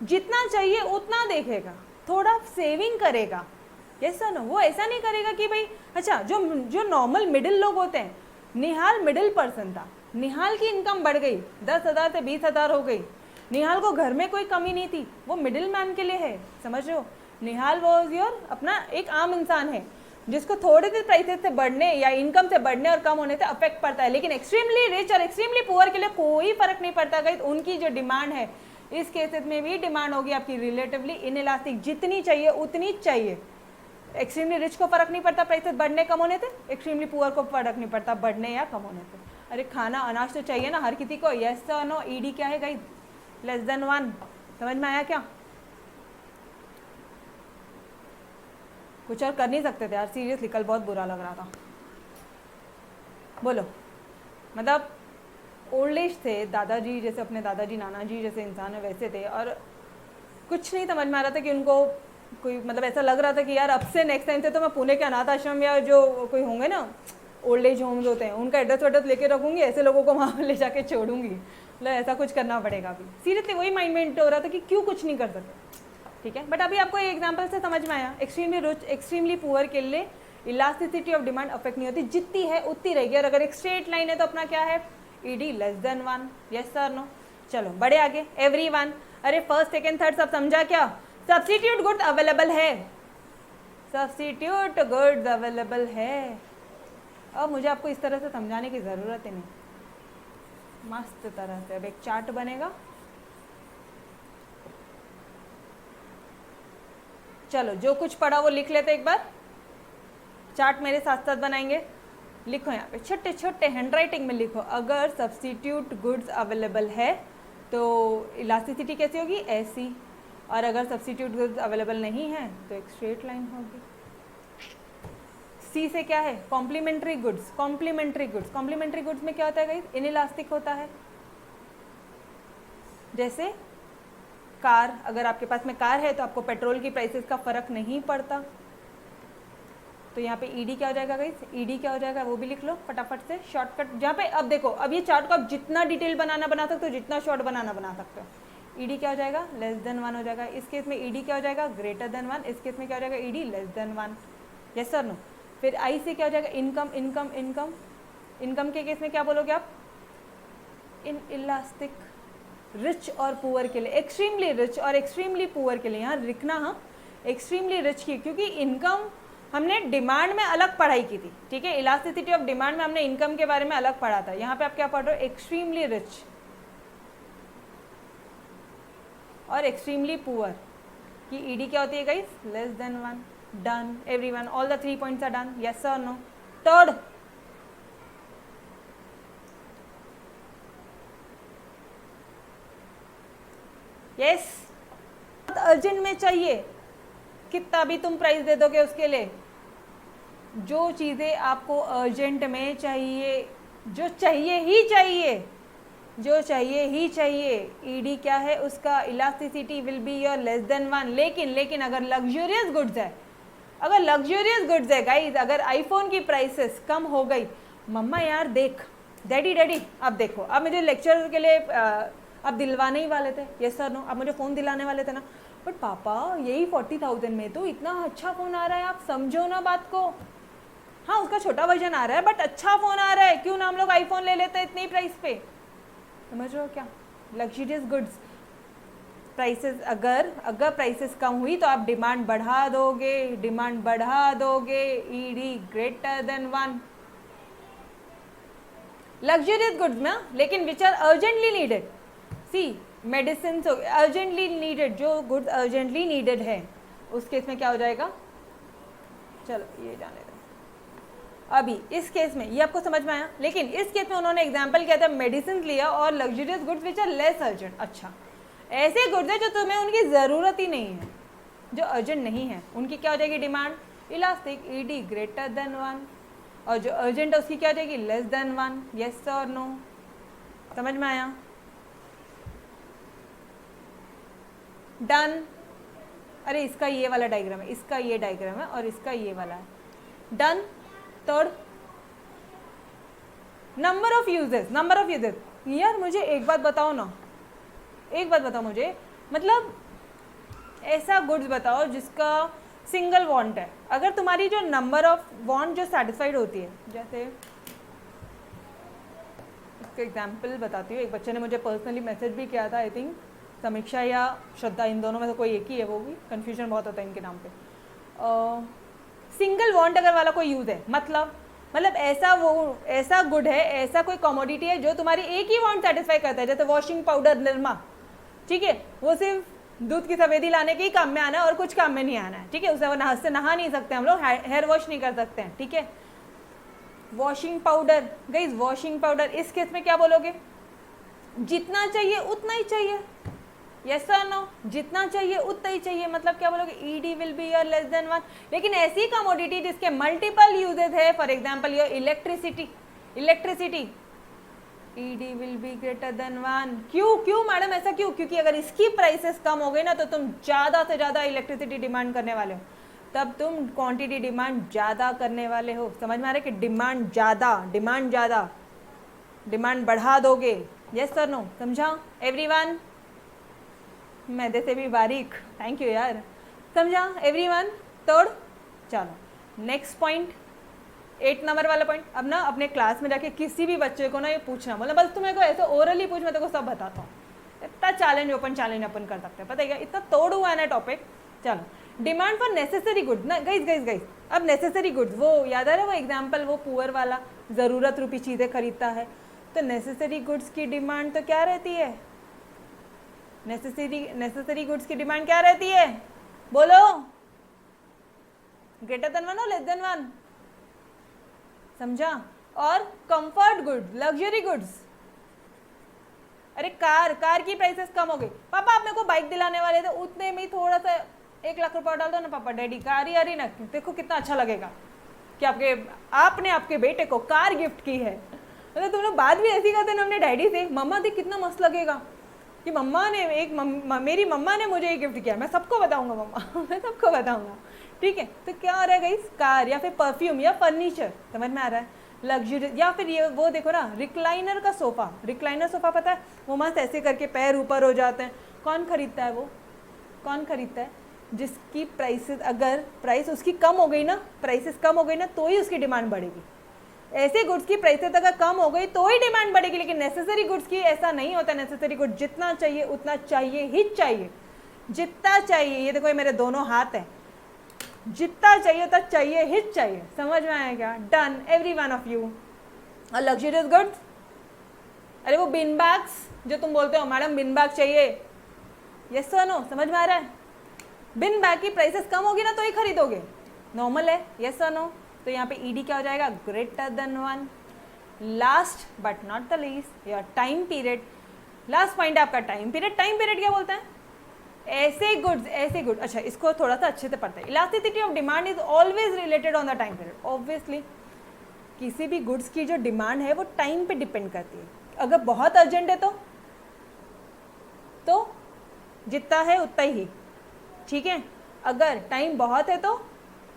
जितना चाहिए उतना देखेगा, थोड़ा सेविंग करेगा, यस सर नो? वो ऐसा नहीं करेगा कि भाई, अच्छा, जो नॉर्मल मिडिल लोग होते हैं, निहाल मिडिल पर्सन था, निहाल की इनकम बढ़ गई, 10,000 से 20,000 हो गई, निहाल को घर में कोई कमी नहीं थी, वो मिडिल मैन के लिए है, समझ रहे हो? निहाल वॉज योर अपना एक आम इंसान है, जिसको थोड़े से प्राइसेस से बढ़ने या इनकम से बढ़ने और कम होने से अफेक्ट पड़ता है, लेकिन एक्सट्रीमली रिच और एक्सट्रीमली पुअर के लिए कोई फर्क नहीं पड़ता गाइस। उनकी जो डिमांड है इस केसेस में भी डिमांड होगी आपकी रिलेटिवली इनइलास्टिक, जितनी चाहिए उतनी चाहिए। एक्सट्रीमली रिच को फर्क नहीं पड़ता प्राइसेस बढ़ने कम होने से, एक्सट्रीमली पुअर को फर्क नहीं पड़ता बढ़ने या कम होने से। अरे खाना अनाज तो चाहिए ना हर किसी को, यस और नो। ईडी क्या है गाइस? Less than 1। समझ में आया क्या? कुछ और कर नहीं सकते थे यार, सीरियसली कल बहुत बुरा लग रहा था। बोलो, मतलब ओल्ड एज थे, दादाजी जैसे, अपने दादाजी नाना जी जैसे इंसान है वैसे थे, और कुछ नहीं समझ में आ रहा था कि उनको कोई, मतलब ऐसा लग रहा था कि यार अब से नेक्स्ट टाइम से तो मैं पुणे के अनाथ आश्रम या जो कोई होंगे ना ओल्ड एज होम्स होते हैं उनका एड्रेस वेड्रेस लेके रखूंगी, ऐसे लोगों को वहाँ ले जाके छोड़ूंगी। मतलब ऐसा कुछ करना पड़ेगा अभी। सीरियसली वही माइंड में हो रहा था कि क्यों कुछ नहीं कर सकते, ठीक है। बट अभी आपको ये एग्जाम्पल से समझ में आया, एक्सट्रीमली रिच एक्सट्रीमली पुअर के लिए इलास्टिसिटी ऑफ डिमांड अफेक्ट नहीं होती, जितनी है उतनी रहेगी। और अगर एक स्ट्रेट लाइन है तो अपना क्या है? ED less than 1। Yes sir no? चलो बड़े आगे, एवरीवन। अरे फर्स्ट सेकेंड थर्ड सब समझा क्या? सब्स्टिट्यूट गुड्स अवेलेबल है, सब्स्टिट्यूट गुड्स अवेलेबल है। अब मुझे आपको इस तरह से समझाने की ज़रूरत ही नहीं, मस्त तरह से। अब एक चार्ट बनेगा, चलो जो कुछ पढ़ा वो लिख लेते एक बार। चार्ट मेरे साथ साथ बनाएंगे। लिखो यहाँ पे छोटे छोटे हैंडराइटिंग में लिखो, अगर सब्स्टिट्यूट गुड्स अवेलेबल है तो इलास्टिसिटी कैसी होगी? ऐसी। और अगर सब्स्टिट्यूट गुड्स अवेलेबल नहीं है तो एक स्ट्रेट लाइन होगी। सी से क्या है? Complementary goods. Complementary goods, complementary goods में क्या होता है गाइस? इनइलास्टिक होता है। जैसे कार, अगर आपके पास में कार है तो आपको पेट्रोल की प्राइसेस का फर्क नहीं पड़ता, तो यहाँ पे ईडी क्या हो जाएगा गाइस? ईडी क्या हो जाएगा वो भी लिख लो फटाफट से, शॉर्टकट। जहाँ पे अब देखो, अब ये चार्ट को आप जितना डिटेल बनाना बना सकते हो, जितना शॉर्ट बनाना बना सकते हो। ईडी क्या हो जाएगा? लेस देन 1 हो जाएगा। इस केस में ईडी क्या हो जाएगा? Greater than 1। इस केस में क्या हो जाएगा? ED less than 1। Yes sir no? फिर आई से क्या हो जाएगा? इनकम। इनकम इनकम इनकम के केस में क्या बोलोगे आप? Inelastic. रिच और पुअर के लिए, एक्सट्रीमली रिच और एक्सट्रीमली पुअर के लिए यहाँ लिखना, हाँ एक्सट्रीमली रिच की, क्योंकि इनकम हमने डिमांड में अलग पढ़ाई की थी, ठीक है। इलास्टिसिटी ऑफ डिमांड में हमने इनकम के बारे में अलग पढ़ा था। यहाँ पे आप क्या पढ़ रहे हो? एक्सट्रीमली रिच और एक्सट्रीमली पुअर की ईडी क्या होती है guys? Less than 1। Done everyone, all the 3 points are done. Yes और नो? थर्ड, यस अर्जेंट में चाहिए, कितना भी तुम प्राइस दे दोगे उसके लिए। जो चीज़ें आपको अर्जेंट में चाहिए, जो चाहिए ही चाहिए, जो चाहिए ही चाहिए, ईडी क्या है उसका? Elasticity will be your less than 1। लेकिन अगर लग्जूरियस गुड्स है, अगर लग्जूरियस गुड्स है गाइज, अगर आईफोन की प्राइसेस कम हो गई, मम्मा यार देख, डैडी अब देखो, अब मुझे लेक्चर के लिए अब दिलवाने ही वाले थे, यस सर नो, अब मुझे फ़ोन दिलाने वाले थे ना, बट पापा यही 40,000 में तो इतना अच्छा फ़ोन आ रहा है, आप समझो ना बात को। हाँ उसका छोटा वर्जन आ रहा है बट अच्छा फ़ोन आ रहा है, क्यों ना हम लोग आईफोन ले लेते हैं इतनी प्राइस पे। समझ रहे हो क्या? लग्जरियस गुड्स प्राइसेस, अगर प्राइसेस कम हुई तो आप डिमांड बढ़ा दोगे, डिमांड बढ़ा दोगे, ED greater than 1। Luxurious goods में, लेकिन which are urgently needed, see medicine urgently needed, जो गुड्स अर्जेंटली नीडेड है उस केस में क्या हो जाएगा? चलो ये जाने दो। अभी इस केस में ये आपको समझ में आया, लेकिन इस केस में उन्होंने एग्जांपल किया था, मेडिसिन लिया और luxurious goods which are less urgent. अच्छा, ऐसे गुड्स है जो तुम्हें उनकी ज़रूरत ही नहीं है, जो अर्जेंट नहीं है, उनकी क्या हो जाएगी demand? Elastic, ED greater than 1। और जो अर्जेंट है उसकी क्या हो जाएगी? Less than 1। यस और नो? समझ में आया? डन। अरे इसका ये वाला डायग्राम है, इसका ये डायग्राम है और इसका ये वाला है। Done. Third, number of uses. Number of uses, यार मुझे एक बात बताओ ना, एक बात बताओ मुझे, मतलब ऐसा गुड्स बताओ जिसका सिंगल वांट है, अगर तुम्हारी जो नंबर ऑफ वांट जो सेटिस्फाइड होती है, जैसे इसका एग्जांपल बताती हूँ। एक बच्चे ने मुझे पर्सनली मैसेज भी किया था, आई थिंक समीक्षा या श्रद्धा, इन दोनों में से कोई एक ही है, वो भी कन्फ्यूजन बहुत होता है इनके नाम पे। सिंगल वांट अगर वाला कोई यूज है, मतलब ऐसा गुड है, ऐसा कोई कमोडिटी है जो तुम्हारी एक ही वांट सेटिस्फाई करता है, जैसे वॉशिंग पाउडर निरमा, ठीक है, वो सिर्फ दूध की सफेदी लाने के ही काम में आना है और कुछ काम में नहीं आना है, ठीक है, उससे नहा नहीं सकते हम लोग, हेयर वॉश नहीं कर सकते हैं, ठीक है। Washing powder, guys washing powder इस केस में क्या बोलोगे, जितना चाहिए उतना ही चाहिए, यस और नो, जितना चाहिए उतना ही चाहिए, मतलब क्या बोलोगे, ED will be your less than 1। लेकिन ऐसी कमोडिटी जिसके मल्टीपल यूजेस है, for example your electricity, ED will be greater than 1। क्यों मैडम, ऐसा क्यों? क्योंकि अगर इसकी प्राइसेस कम हो गई ना तो तुम ज़्यादा से ज़्यादा इलेक्ट्रिसिटी डिमांड करने वाले हो, तब तुम क्वांटिटी डिमांड ज़्यादा करने वाले हो। समझ में आ रहा है कि डिमांड ज़्यादा, डिमांड बढ़ा दोगे, यस सर नो, समझा एवरीवन? मैदे से भी बारीक, थैंक यू यार, समझा एवरीवन? तोड़, चलो नेक्स्ट पॉइंट, 8 नंबर वाला पॉइंट। अब ना अपने क्लास में जाके किसी भी बच्चे को ना ये पूछना, बोला बस तुम्हें को ऐसे ओरली पूछ, मैं तेरे को सब बताता हूँ। इतना चैलेंज अपन कर सकते हैं, पता है क्या, इतना तोड़ हुआ है ना टॉपिक। चलो, डिमांड फॉर नेसेसरी गुड्स ना, गाइस अब नेसेसरी गुड्स, वो याद आ रहा है वो एग्जाम्पल, वो पुअर वाला ज़रूरत रूपी चीज़ें खरीदता है, तो नेसेसरी गुड्स की डिमांड तो क्या रहती है, नेसेसरी गुड्स की डिमांड क्या रहती है, बोलो, ग्रेटर देन 1 और लेस देन 1, समझा? और कंफर्ट गुड्स, लग्जरी गुड्स, अरे कार की प्राइसेस कम हो गई, पापा आप मेरे को बाइक दिलाने वाले थे, उतने में ही थोड़ा सा 1 लाख रुपया डाल दो ना पापा, डैडी कार ही आ रही ना, देखो कितना अच्छा लगेगा कि आपने आपके बेटे को कार गिफ्ट की है। मतलब तुम लोग बात भी ऐसी करते ना अपने डैडी से, मम्मा देख कितना मस्त लगेगा कि मेरी मम्मा ने मुझे ये गिफ्ट किया, मैं सबको बताऊंगा मम्मा मैं सबको बताऊंगा, ठीक है। तो क्या हो रहा है गाइस, कार या फिर परफ्यूम या फर्नीचर, समझ में आ रहा है, लग्जरी, या फिर ये वो देखो ना रिक्लाइनर का सोफ़ा, रिक्लाइनर सोफ़ा पता है, वो मस्त ऐसे करके पैर ऊपर हो जाते हैं, कौन खरीदता है वो, कौन खरीदता है? जिसकी प्राइसेस, अगर प्राइस उसकी कम हो गई ना, प्राइसेस कम हो गई ना तो ही उसकी डिमांड बढ़ेगी। ऐसे गुड्स की प्राइसेस अगर कम हो गई तो ही डिमांड बढ़ेगी, लेकिन नेसेसरी गुड्स की ऐसा नहीं होता। नेसेसरी गुड्स जितना चाहिए उतना चाहिए ही चाहिए, जितना चाहिए, ये देखो ये मेरे दोनों हाथ हैं, जितना चाहिए उतना चाहिए ही चाहिए, समझ में आया क्या? Done every one of you. और लग्जरियस गुड्स, अरे वो बिन बैग्स जो तुम बोलते हो मैडम बिन बैग चाहिए, यस सर नो, समझ में आ रहा है? बिन बैग की प्राइसेस कम होगी ना तो ही खरीदोगे, नॉर्मल है, यस सर नो। तो यहाँ पे ईडी क्या हो जाएगा, greater than 1। Last but not the least, your time period, last point आपका टाइम पीरियड। टाइम पीरियड क्या बोलता है? ऐसे गुड्स, अच्छा इसको थोड़ा सा अच्छे से पढ़ते हैं। Elasticity of demand is always related on the time period. Obviously किसी भी गुड्स की जो डिमांड है वो टाइम पे डिपेंड करती है। अगर बहुत अर्जेंट है तो जितना है उतना ही, ठीक है। अगर टाइम बहुत है तो,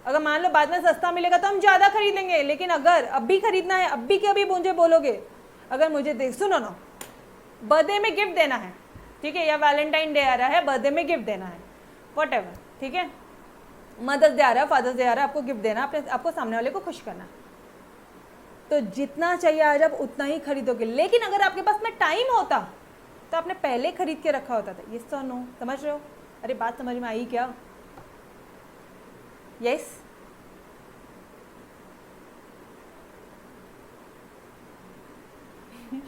अगर मान लो बाद में सस्ता मिलेगा तो हम ज़्यादा खरीद लेंगे, लेकिन अगर अभी खरीदना है, अभी के अभी मुझे बोलोगे, अगर मुझे सुनो ना, बर्थडे में गिफ्ट देना है, ठीक है, या वैलेंटाइन डे आ रहा है, बर्थडे में गिफ्ट देना है, व्हाटएवर, ठीक है, मदर्स डे आ रहा है, फादर्स डे आ रहा है, आपको गिफ्ट देना, आपको सामने वाले को खुश करना, तो जितना चाहिए आज आप उतना ही खरीदोगे। लेकिन अगर आपके पास में टाइम होता तो आपने पहले खरीद के रखा होता था। यस और नो, समझ रहे हो? अरे बात समझ में आई क्या? यस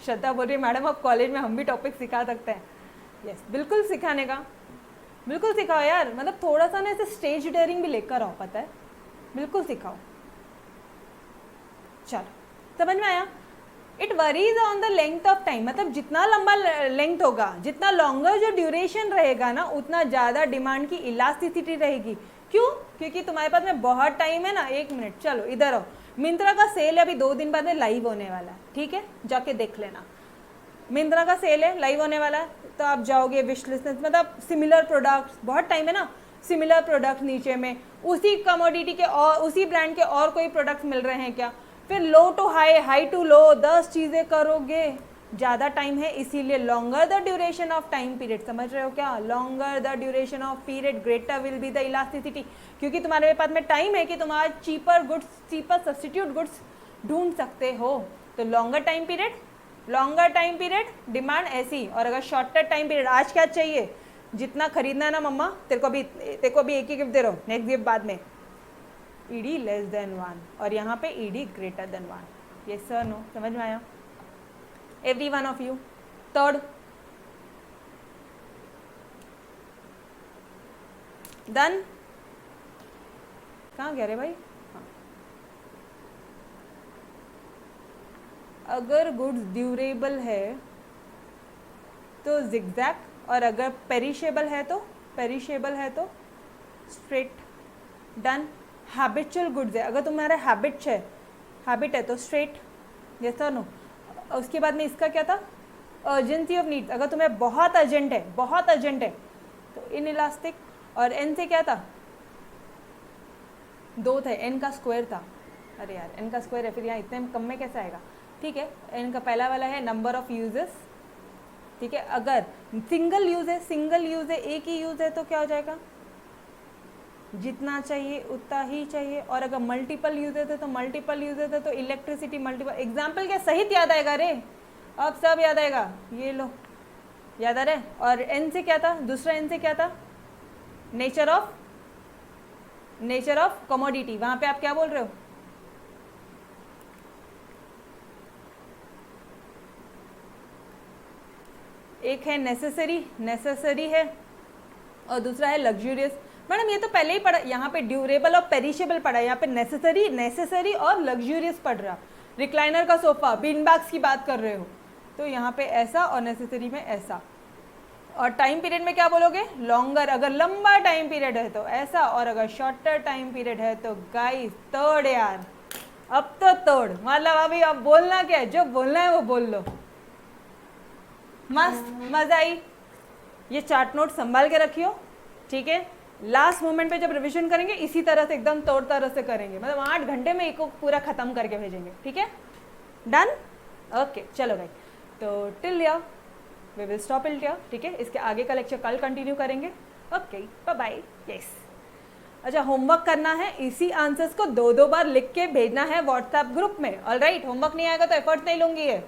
श्रद्धा बोल रही है मैडम आप कॉलेज में हम भी टॉपिक सिखा सकते हैं। यस बिल्कुल सिखाने का, बिल्कुल सिखाओ यार, मतलब थोड़ा सा ना ऐसे स्टेज डेयरिंग भी लेकर आओ, पता है, बिल्कुल सिखाओ। चलो समझ में आया? It worries on the length of time, मतलब जितना लंबा लेंथ होगा, जितना लॉन्गर जो ड्यूरेशन रहेगा ना, उतना ज़्यादा डिमांड की इलास्टिसिटी रहेगी। क्यों? क्योंकि तुम्हारे पास में बहुत टाइम है ना। 1 मिनट, चलो इधर आओ, मिंत्रा का सेल है अभी 2 दिन बाद में लाइव होने वाला है, ठीक है, जाके देख लेना। मिंत्रा का सेल है, लाइव होने वाला है, तो आप जाओगे विश लिस्ट, मतलब सिमिलर प्रोडक्ट्स, बहुत टाइम है ना, सिमिलर प्रोडक्ट नीचे में उसी कमोडिटी के और उसी ब्रांड के और कोई प्रोडक्ट्स मिल रहे हैं क्या, फिर लो to high, high to low 10 चीज़ें करोगे, ज़्यादा टाइम है, इसीलिए longer the duration of time period. समझ रहे हो क्या? Longer the duration of period greater will be the elasticity, क्योंकि तुम्हारे पास में टाइम है कि तुम आज cheaper goods, cheaper substitute goods ढूंढ सकते हो। तो लॉन्गर टाइम पीरियड डिमांड ऐसी। और अगर शॉर्टर टाइम पीरियड, आज क्या चाहिए, जितना खरीदना है ना मम्मा, तेरे को भी एक ही गिफ्ट दे रहा हूँ, नेक्स्ट गिफ्ट बाद में, ईडी लेस देन 1 और यहाँ पे ED greater than 1. Yes sir no, समझ में आया? Every one of you. Third done. कहाँ गया रे भाई? हाँ. अगर गुड्स ड्यूरेबल है तो जिगजैग, और अगर पेरिशेबल है तो स्ट्रेट. डन. हैबिचुअल गुड्स है, अगर तुम्हारा हैबिट है तो स्ट्रेट. यस और नो. उसके बाद में इसका क्या था? अर्जेंसी ऑफ नीड्स, अगर तुम्हें बहुत अर्जेंट है तो इन इलास्टिक. और एन से क्या था? 2 थे, एन का स्क्वायर था. अरे यार एन का स्क्वायर है, फिर यहाँ इतने कम में कैसे आएगा? ठीक है, एन का पहला वाला है नंबर ऑफ यूजेस. ठीक है, अगर सिंगल यूज है, एक ही यूज है तो क्या हो जाएगा? जितना चाहिए उतना ही चाहिए. और अगर मल्टीपल यूजेस है तो इलेक्ट्रिसिटी मल्टीपल. एग्जाम्पल क्या सहित याद आएगा रे? अब सब याद आएगा. ये लो, याद आ रहा है? और एन से क्या था? दूसरा एन से क्या था? Nature of commodity. वहां पे आप क्या बोल रहे हो? एक है नेसेसरी है और दूसरा है लग्जूरियस. मैडम ये तो पहले ही पढ़ा, यहाँ पे ड्यूरेबल और पेरिशेबल पढ़ा, यहाँ पे नेसेसरी और लग्जूरियस पढ़ रहा. रिक्लाइनर का सोफा, बीन बैग्स की बात कर रहे हो तो यहाँ पे ऐसा और नेसेसरी में ऐसा. और टाइम पीरियड में क्या बोलोगे? लॉन्गर. अगर लंबा टाइम पीरियड है तो ऐसा, और अगर शॉर्टर टाइम पीरियड है तो गाइस थर्ड. यार अब तो थर्ड, मतलब अभी अब बोलना क्या है? जो बोलना है वो बोल लो. मस्त, मजा आई. ये चार्ट नोट संभाल के रखियो. ठीक है, लास्ट मोमेंट पे जब रिवीजन करेंगे इसी तरह से एकदम तौर तरह से करेंगे, मतलब 8 घंटे में एक को पूरा खत्म करके भेजेंगे. ठीक है, डन. ओके चलो भाई, तो till here we will stop it here. ठीक है, इसके आगे का लेक्चर कल कंटिन्यू करेंगे. Okay bye bye. यस, अच्छा होमवर्क करना है. इसी आंसर्स को 2 बार लिख के भेजना है व्हाट्सएप ग्रुप में. ऑलराइट, होमवर्क नहीं आएगा तो एफर्ट नहीं लूँगी. है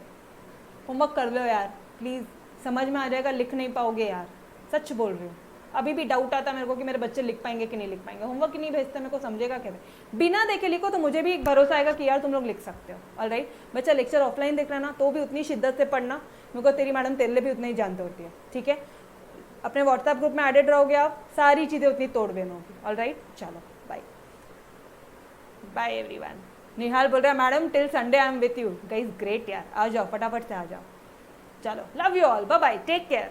होमवर्क कर लो यार प्लीज़, समझ में आ जाएगा. लिख नहीं पाओगे यार, सच बोल रही हूँ. अभी भी डाउट आता मेरे को कि मेरे बच्चे लिख पाएंगे कि नहीं लिख पाएंगे. होमवर्क ही नहीं भेजते, मेरे को समझेगा कैसे? बिना देखे लिखो तो मुझे भी एक भरोसा आएगा कि यार तुम लोग लिख सकते हो. ऑलराइट बच्चा, लेक्चर ऑफलाइन देख रहा ना तो भी उतनी शिद्दत से पढ़ना. मेरे को तेरी मैडम तेरे लिए भी उतना ही जानते होती है. ठीक है, अपने व्हाट्सएप ग्रुप में एडेड रहोगे आप, सारी चीज़ें उतनी तोड़ देना होगी. ऑलराइट चलो बाय बाय एवरीवन. निहाल बोल रहा है madam till Sunday I am with you. Guys great यार, आ जाओ फटाफट से आ जाओ. चलो love you all, bye bye, take care.